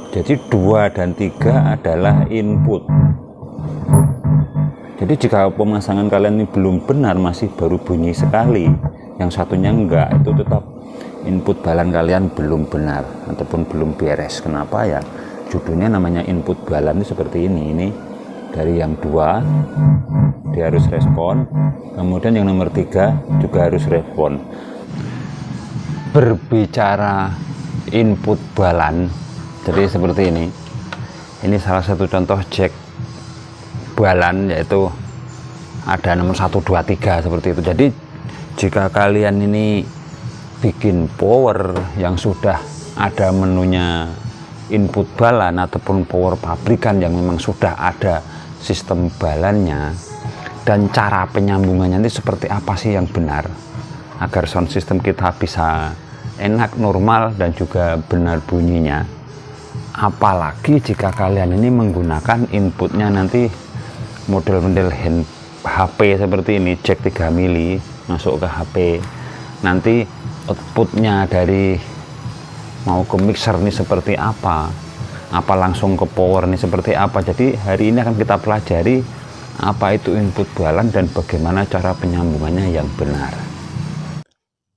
Jadi 2 dan 3 adalah input. Jadi jika pemasangan kalian ini belum benar, masih baru bunyi sekali, yang satunya enggak, itu tetap input balan kalian belum benar ataupun belum beres. Kenapa ya? Judulnya namanya input balan itu seperti ini. Ini dari yang 2 dia harus respon, kemudian yang nomor 3 juga harus respon. Berbicara input balan, jadi seperti ini salah satu contoh jack balan, yaitu ada nomor 1, 2, 3 seperti itu. Jadi jika kalian ini bikin power yang sudah ada menunya input balan ataupun power pabrikan yang memang sudah ada sistem balannya dan cara penyambungannya itu seperti apa sih yang benar agar sound system kita bisa enak, normal, dan juga benar bunyinya. Apalagi jika kalian ini menggunakan inputnya nanti model-model HP seperti ini, jack 3 mili masuk ke HP, nanti outputnya dari mau ke mixer ini seperti apa langsung ke power ini seperti apa. Jadi hari ini akan kita pelajari apa itu input balan dan bagaimana cara penyambungannya yang benar.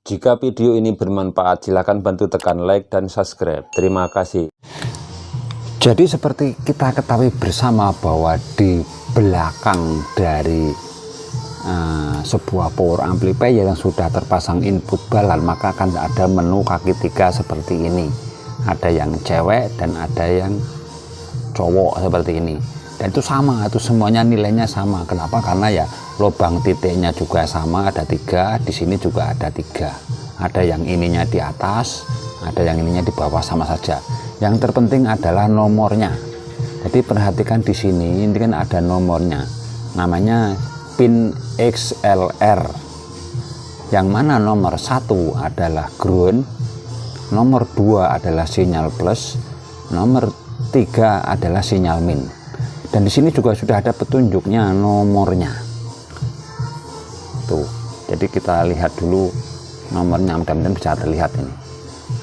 Jika video ini bermanfaat, silakan bantu tekan like dan subscribe. Terima kasih. Jadi seperti kita ketahui bersama bahwa di belakang dari sebuah power amplifier yang sudah terpasang input balan, maka akan ada menu kaki 3 seperti ini. Ada yang cewek dan ada yang cowok seperti ini. Dan itu sama, itu semuanya nilainya sama. Kenapa? Karena ya lubang titiknya juga sama, ada 3. Di sini juga ada 3. Ada yang ininya di atas, ada yang ininya di bawah, sama saja. Yang terpenting adalah nomornya. Jadi perhatikan di sini, ini kan ada nomornya. Namanya pin XLR. Yang mana nomor 1 adalah ground, nomor 2 adalah sinyal plus, nomor 3 adalah sinyal min. Dan di sini juga sudah ada petunjuknya nomornya. Tuh. Jadi kita lihat dulu nomornya, mudah-mudahan bisa terlihat ini.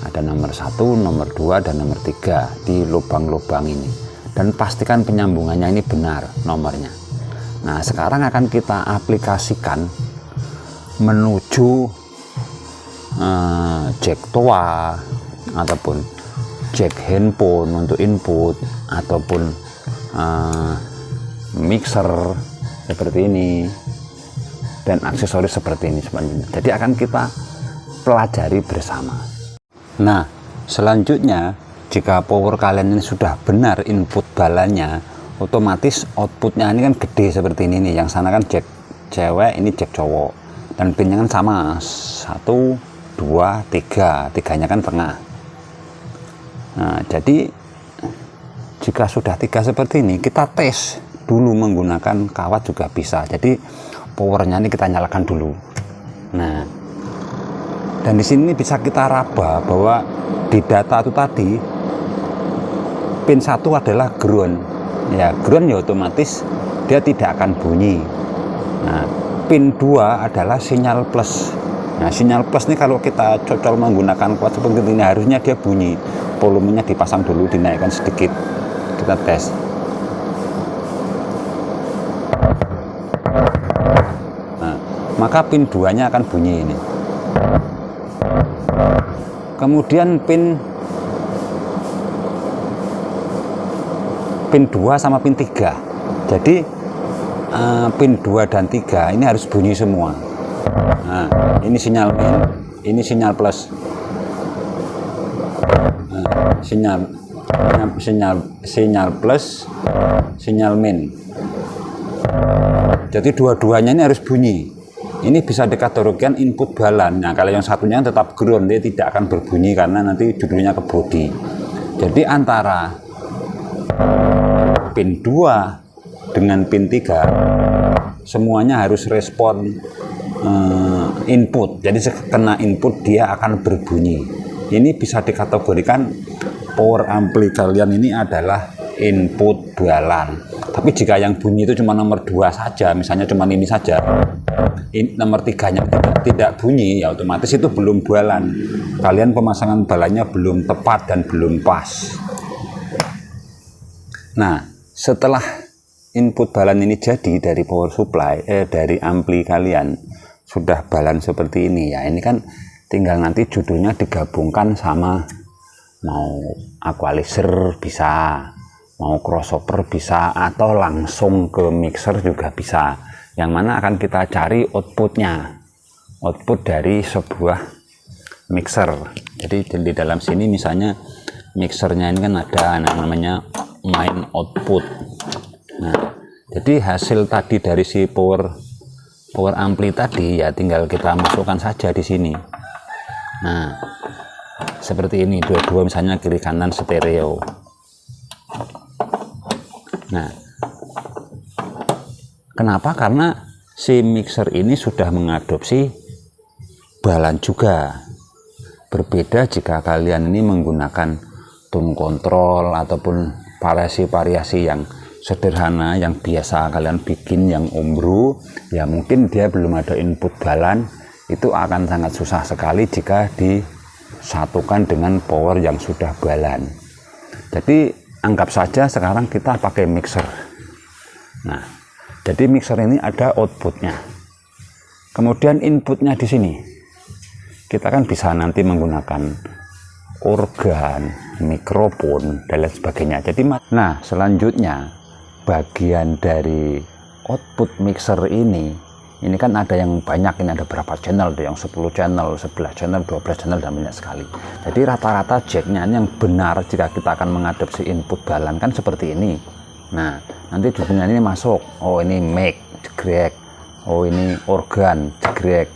Ada nomor 1, nomor 2, dan nomor 3 di lubang-lubang ini. Dan pastikan penyambungannya ini benar nomornya. Nah, sekarang akan kita aplikasikan menuju jack toa ataupun jack handphone untuk input, ataupun mixer seperti ini, dan aksesoris seperti ini sebenarnya. Jadi akan kita pelajari bersama. Nah, selanjutnya jika power kalian ini sudah benar input balannya, otomatis outputnya ini kan gede seperti ini nih. Yang sana kan jack cewek, ini jack cowok, dan pinnya kan sama, 1, 2, 3, 3-nya kan tengah. Nah, jadi jika sudah 3 seperti ini, kita tes dulu menggunakan kawat juga bisa. Jadi powernya ini kita nyalakan dulu. Nah, dan di sini bisa kita raba bahwa di data itu tadi pin 1 adalah ground. Ya, ground ya otomatis dia tidak akan bunyi. Nah, pin 2 adalah sinyal plus. Nah, sinyal plus ini kalau kita cocol menggunakan kawat seperti ini, harusnya dia bunyi. Volumenya dipasang dulu, dinaikkan sedikit. Kita tes. Nah, maka pin 2-nya akan bunyi ini. Kemudian pin 2 sama pin 3. Jadi pin 2 dan 3 ini harus bunyi semua. Nah, ini sinyal min, ini sinyal plus. Nah, sinyal plus, sinyal min. Jadi dua-duanya ini harus bunyi. Ini bisa dikategorikan input balan. Nah, kalau yang satunya tetap ground, dia tidak akan berbunyi karena nanti judulnya ke body. Jadi antara pin 2 dengan pin 3 semuanya harus respon input. Jadi kena input dia akan berbunyi. Ini bisa dikategorikan power ampli kalian ini adalah input balan. Tapi jika yang bunyi itu cuma nomor 2 saja, misalnya cuma ini saja, nomor 3-nya tidak bunyi, ya otomatis itu belum balan. Kalian pemasangan balannya belum tepat dan belum pas. Nah, setelah input balan ini jadi dari power supply, dari ampli kalian sudah balan seperti ini ya, ini kan tinggal nanti judulnya digabungkan sama mau equalizer bisa, mau crossover bisa, atau langsung ke mixer juga bisa. Yang mana akan kita cari outputnya, output dari sebuah mixer. Jadi di dalam sini misalnya mixernya ini kan ada namanya main output. Nah, jadi hasil tadi dari si power ampli tadi ya tinggal kita masukkan saja di sini. Nah, seperti ini, dua-dua misalnya kiri kanan stereo. Nah, kenapa? Karena si mixer ini sudah mengadopsi balan juga. Berbeda jika kalian ini menggunakan tone control ataupun variasi-variasi yang sederhana yang biasa kalian bikin, yang ombro ya, mungkin dia belum ada input balan, itu akan sangat susah sekali jika disatukan dengan power yang sudah balan. Jadi anggap saja sekarang kita pakai mixer. Nah, jadi mixer ini ada outputnya, kemudian inputnya di sini kita kan bisa nanti menggunakan organ, mikrofon, dan lain sebagainya. Jadi nah, selanjutnya bagian dari output mixer ini kan ada yang banyak, ini ada berapa channel, ada yang 10 channel, 11 channel, 12 channel, dan banyak sekali. Jadi rata-rata jacknya yang benar jika kita akan mengadopsi input balan kan seperti ini. Nah, nanti judulnya ini masuk, oh ini mic, jegrek, oh ini organ, jegrek,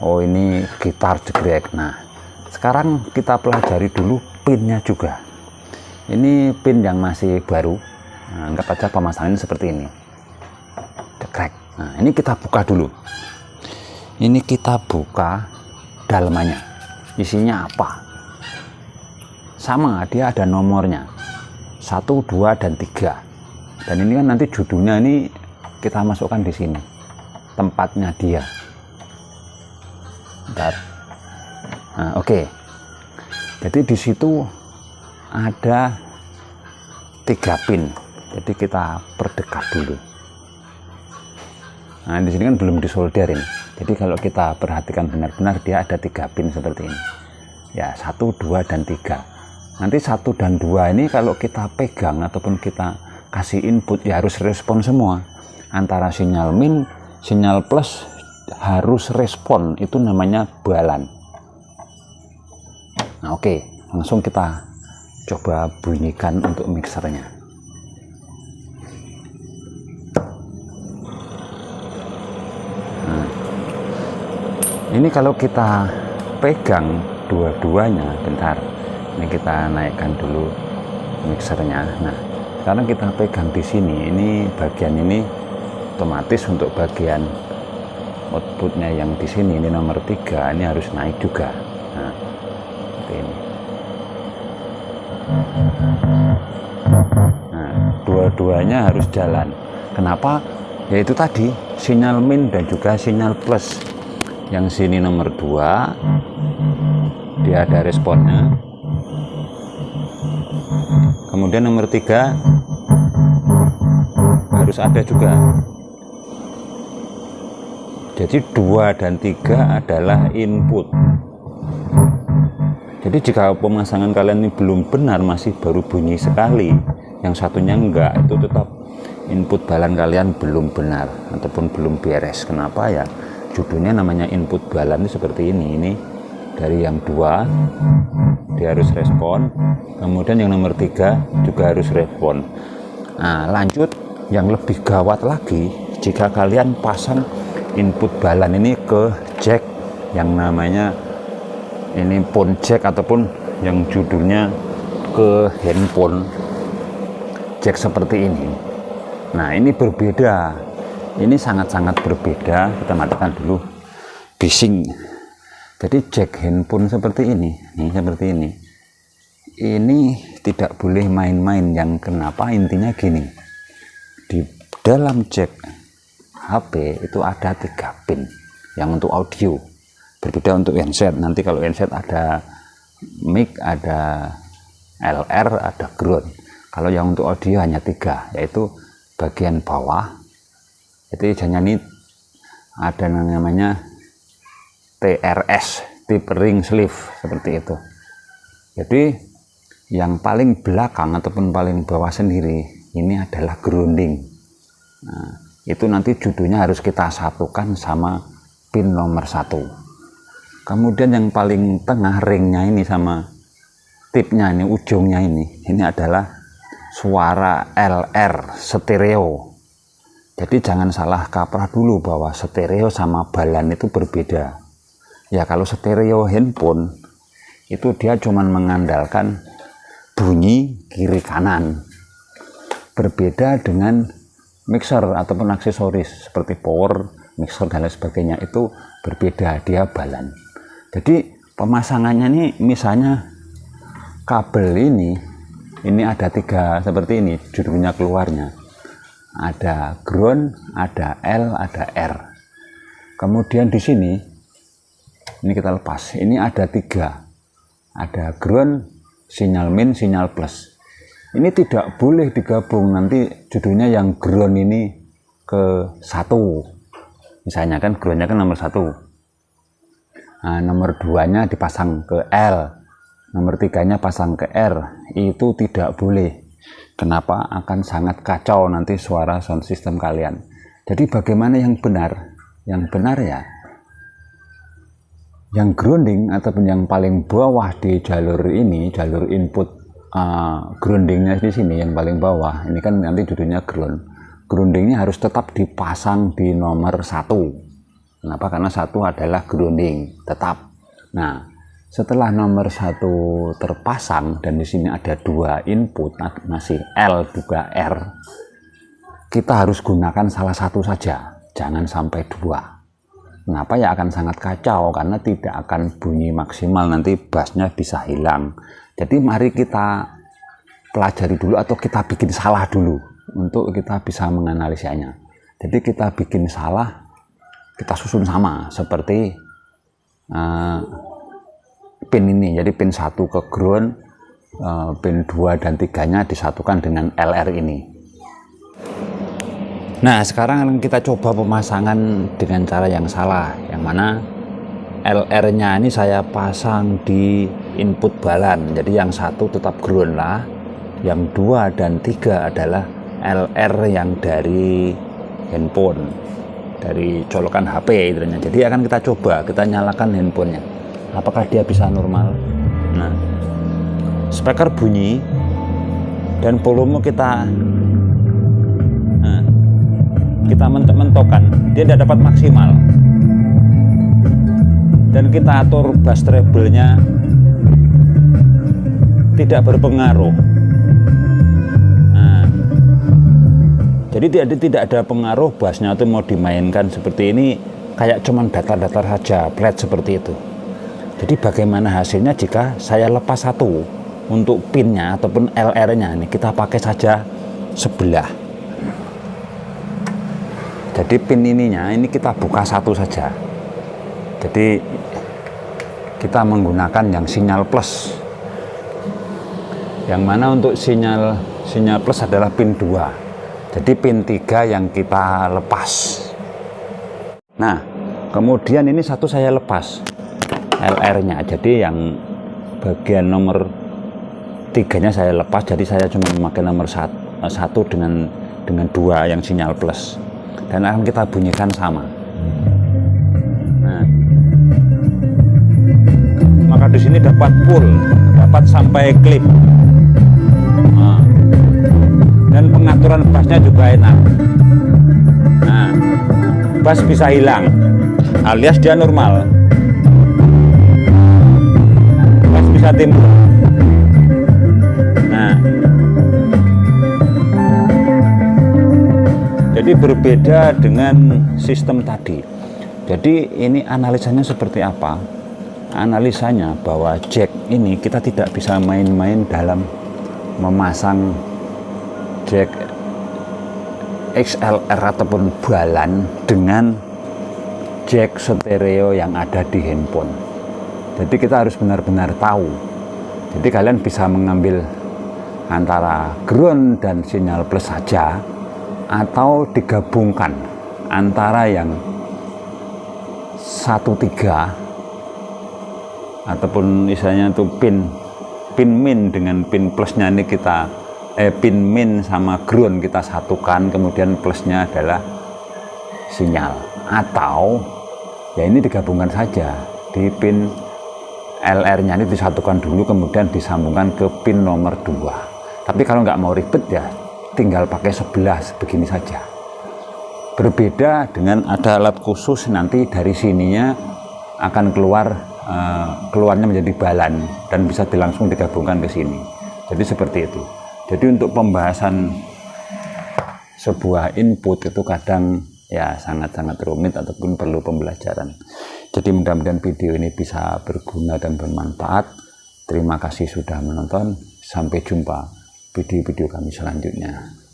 oh ini gitar, jegrek. Nah, sekarang kita pelajari dulu pinnya juga. Ini pin yang masih baru. Nah, anggap aja pemasangannya seperti ini, jegrek. Nah, ini kita buka dulu. Ini kita buka dalamannya, isinya apa. Sama, dia ada nomornya 1, 2, dan 3. Dan ini kan nanti judulnya ini kita masukkan di sini, tempatnya dia. Nah, oke. Jadi di situ ada 3 pin. Jadi kita perdekat dulu. Nah, di sini kan belum disolderin. Jadi kalau kita perhatikan benar-benar dia ada 3 pin seperti ini. Ya, 1, 2, dan 3. Nanti 1 dan 2 ini kalau kita pegang ataupun kita kasih input ya harus respon semua. Antara sinyal min, sinyal plus harus respon, itu namanya balan. Nah, oke, langsung kita coba bunyikan untuk mixernya. Nah, ini kalau kita pegang dua-duanya, bentar, ini kita naikkan dulu mixernya. Nah, sekarang kita pegang di sini, ini bagian ini otomatis untuk bagian outputnya yang di sini, ini nomor 3, ini harus naik juga. Nah, seperti ini. Nah, dua-duanya harus jalan. Kenapa? Yaitu tadi sinyal min dan juga sinyal plus. Yang sini nomor 2, dia ada responnya. Kemudian nomor 3 harus ada juga. Jadi 2 dan 3 adalah input. Jadi jika pemasangan kalian ini belum benar, masih baru bunyi sekali, yang satunya enggak, itu tetap input balan kalian belum benar ataupun belum beres. Kenapa ya? Judulnya namanya input balan itu seperti ini. Ini dari yang 2 dia harus respon, kemudian yang nomor 3 juga harus respon. Nah, lanjut yang lebih gawat lagi jika kalian pasang input balan ini ke jack yang namanya ini phone jack ataupun yang judulnya ke handphone jack seperti ini. Nah, ini berbeda, ini sangat-sangat berbeda. Kita matikan dulu bising. Jadi jack handphone seperti ini seperti ini tidak boleh main-main. Yang kenapa? Intinya gini, di dalam jack HP itu ada 3 pin yang untuk audio, berbeda untuk handset. Nanti kalau handset ada mic, ada LR, ada ground. Kalau yang untuk audio hanya 3, yaitu bagian bawah itu hanya ini ada namanya TRS, tip ring sleeve, seperti itu. Jadi yang paling belakang ataupun paling bawah sendiri ini adalah grounding. Nah, itu nanti judulnya harus kita satukan sama pin nomor 1. Kemudian yang paling tengah ringnya ini sama tipnya ini, ujungnya ini adalah suara LR stereo. Jadi jangan salah kaprah dulu bahwa stereo sama balan itu berbeda. Ya kalau stereo handphone itu dia cuman mengandalkan bunyi kiri kanan. Berbeda dengan mixer ataupun aksesoris seperti power, mixer dan lain sebagainya, itu berbeda, dia balan. Jadi pemasangannya ini misalnya kabel ini ada 3 seperti ini judulnya keluarnya. Ada ground, ada L, ada R. Kemudian di sini ini kita lepas. Ini ada 3. Ada ground, sinyal min, sinyal plus. Ini tidak boleh digabung, nanti judulnya yang ground ini ke 1. Misalnya kan groundnya kan nomor 1. Nah, nomor 2-nya dipasang ke L. Nomor 3-nya pasang ke R. Itu tidak boleh. Kenapa? Akan sangat kacau nanti suara sound system kalian. Jadi bagaimana yang benar? Yang benar ya, yang grounding ataupun yang paling bawah di jalur ini, jalur input groundingnya di sini yang paling bawah. Ini kan nanti judulnya ground. Groundingnya harus tetap dipasang di nomor 1. Kenapa? Karena 1 adalah grounding tetap. Nah, setelah nomor 1 terpasang dan di sini ada 2 input, masih L juga R, kita harus gunakan salah satu saja, jangan sampai 2. Kenapa? Ya akan sangat kacau karena tidak akan bunyi maksimal, nanti bassnya bisa hilang. Jadi mari kita pelajari dulu atau kita bikin salah dulu untuk kita bisa menganalisanya. Jadi kita bikin salah, kita susun sama seperti pin ini. Jadi pin 1 ke ground, pin 2 dan 3-nya disatukan dengan LR ini. Nah, sekarang kita coba pemasangan dengan cara yang salah, yang mana LR-nya ini saya pasang di input balan. Jadi yang 1 tetap ground lah, yang 2 dan 3 adalah LR yang dari handphone, dari colokan HP istilahnya. Jadi akan kita coba, kita nyalakan handphonenya. Apakah dia bisa normal? Nah, speaker bunyi dan volume kita mentok-mentokkan, dia tidak dapat maksimal. Dan kita atur bass treble-nya tidak berpengaruh. Nah, jadi tidak ada pengaruh bassnya itu mau dimainkan seperti ini, kayak cuman datar-datar saja, flat seperti itu. Jadi bagaimana hasilnya jika saya lepas 1 untuk pinnya ataupun LR-nya, ini kita pakai saja sebelah. Jadi pin ininya ini kita buka 1 saja. Jadi kita menggunakan yang sinyal plus. Yang mana untuk sinyal plus adalah pin 2. Jadi pin 3 yang kita lepas. Nah, kemudian ini 1 saya lepas LR-nya. Jadi yang bagian nomor 3-nya saya lepas. Jadi saya cuma memakai nomor 1 dengan 2 yang sinyal plus. Dan akan kita bunyikan sama. Nah, maka di sini dapat full, dapat sampai klip. Nah, dan pengaturan bassnya juga enak. Nah, bass bisa hilang, alias dia normal. Bass bisa timbul. Nah, jadi berbeda dengan sistem tadi. Jadi ini analisanya seperti apa? Analisanya bahwa jack ini kita tidak bisa main-main dalam memasang jack XLR ataupun balan dengan jack stereo yang ada di handphone. Jadi kita harus benar-benar tahu. Jadi kalian bisa mengambil antara ground dan sinyal plus saja, atau digabungkan antara yang 1-3 ataupun misalnya itu pin min dengan pin plusnya ini kita pin min sama ground kita satukan, kemudian plusnya adalah sinyal, atau ya ini digabungkan saja di pin LR nya ini disatukan dulu kemudian disambungkan ke pin nomor 2. Tapi kalau nggak mau ribet ya tinggal pakai 11 begini saja. Berbeda dengan ada alat khusus, nanti dari sininya akan keluarnya menjadi balan dan bisa langsung digabungkan ke sini. Jadi seperti itu. Jadi untuk pembahasan sebuah input itu kadang ya sangat-sangat rumit ataupun perlu pembelajaran. Jadi mudah-mudahan video ini bisa berguna dan bermanfaat. Terima kasih sudah menonton. Sampai jumpa video-video kami selanjutnya.